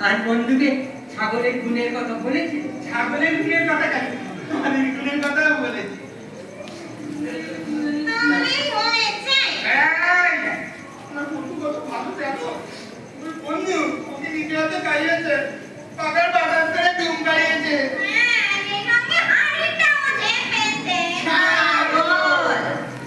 আর বন্ধুকে ছাগলের গুণের কথা বলেছে। ছাগলের গুণের কথা কেন, আমাদের গুণের কথাও বলেছে। আমার বন্ধু কত ভালো দেখো, ওই বন্ধু ওকে নিতে হাতে খাইয়েছে, পাকার বাজার করে ঘুম পাড়িয়েছে।